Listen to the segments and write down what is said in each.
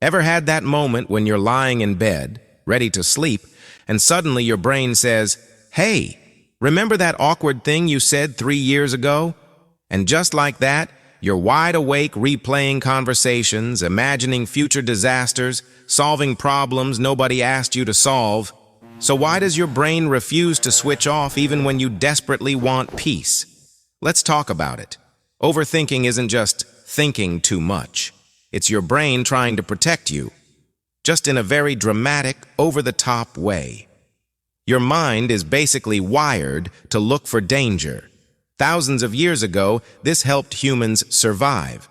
Ever had that moment when you're lying in bed, ready to sleep, and suddenly your brain says, "Hey, remember that awkward thing you said 3 years ago?" And just like that, you're wide awake replaying conversations, imagining future disasters, solving problems nobody asked you to solve. So why does your brain refuse to switch off even when you desperately want peace? Let's talk about it. Overthinking isn't just thinking too much. It's your brain trying to protect you, just in a very dramatic, over-the-top way. Your mind is basically wired to look for danger. Thousands of years ago, this helped humans survive.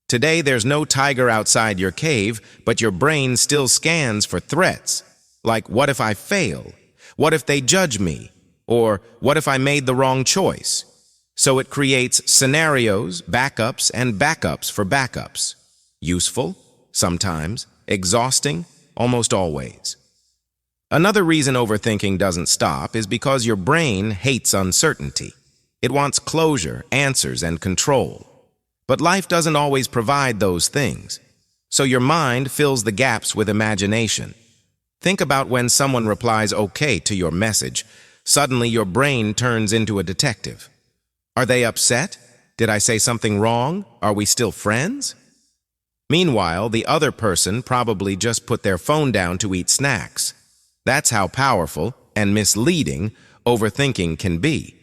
Today, there's no tiger outside your cave, but your brain still scans for threats. Like, what if I fail? What if they judge me? Or what if I made the wrong choice? So it creates scenarios, backups, and backups for backups. Useful, sometimes. Exhausting, almost always. Another reason overthinking doesn't stop is because your brain hates uncertainty. It wants closure, answers, and control. But life doesn't always provide those things. So your mind fills the gaps with imagination. Think about when someone replies okay to your message. Suddenly your brain turns into a detective. Are they upset? Did I say something wrong? Are we still friends? Meanwhile, the other person probably just put their phone down to eat snacks. That's how powerful and misleading overthinking can be.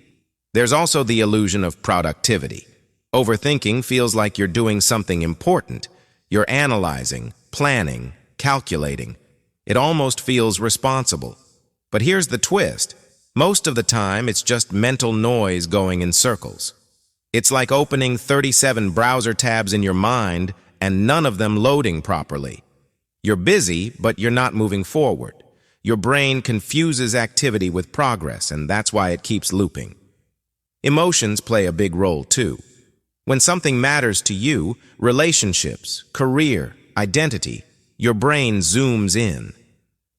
There's also the illusion of productivity. Overthinking feels like you're doing something important. You're analyzing, planning, calculating. It almost feels responsible. But here's the twist. Most of the time, it's just mental noise going in circles. It's like opening 37 browser tabs in your mind and none of them loading properly. You're busy, but you're not moving forward. Your brain confuses activity with progress, and that's why it keeps looping. Emotions play a big role, too. When something matters to you, relationships, career, identity, your brain zooms in.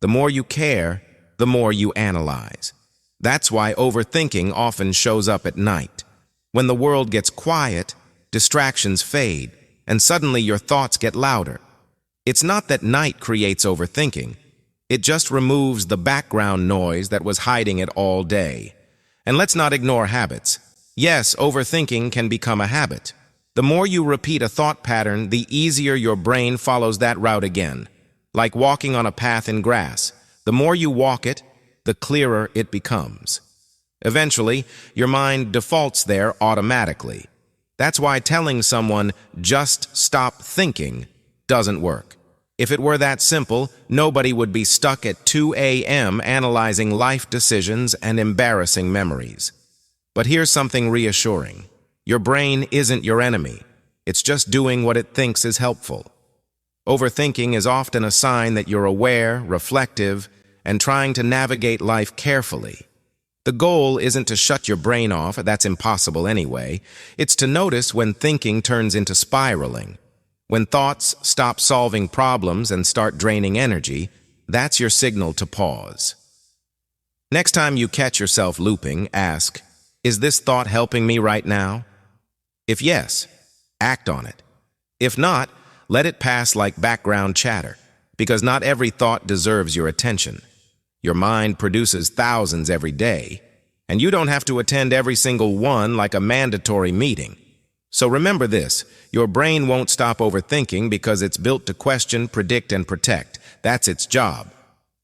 The more you care, the more you analyze. That's why overthinking often shows up at night. When the world gets quiet, distractions fade, and suddenly your thoughts get louder. It's not that night creates overthinking. It just removes the background noise that was hiding it all day. And let's not ignore habits. Yes, overthinking can become a habit. The more you repeat a thought pattern, the easier your brain follows that route again. Like walking on a path in grass. The more you walk it, the clearer it becomes. Eventually, your mind defaults there automatically. That's why telling someone, "just stop thinking," doesn't work. If it were that simple, nobody would be stuck at 2 a.m. analyzing life decisions and embarrassing memories. But here's something reassuring. Your brain isn't your enemy. It's just doing what it thinks is helpful. Overthinking is often a sign that you're aware, reflective, and trying to navigate life carefully. The goal isn't to shut your brain off, that's impossible anyway. It's to notice when thinking turns into spiraling. When thoughts stop solving problems and start draining energy, that's your signal to pause. Next time you catch yourself looping, ask, "Is this thought helping me right now?" If yes, act on it. If not, let it pass like background chatter, because not every thought deserves your attention. Your mind produces thousands every day, and you don't have to attend every single one like a mandatory meeting. So remember this, your brain won't stop overthinking because it's built to question, predict, and protect. That's its job.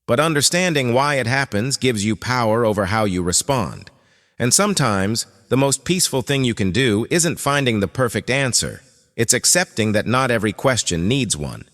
But understanding why it happens gives you power over how you respond. And sometimes, the most peaceful thing you can do isn't finding the perfect answer. It's accepting that not every question needs one.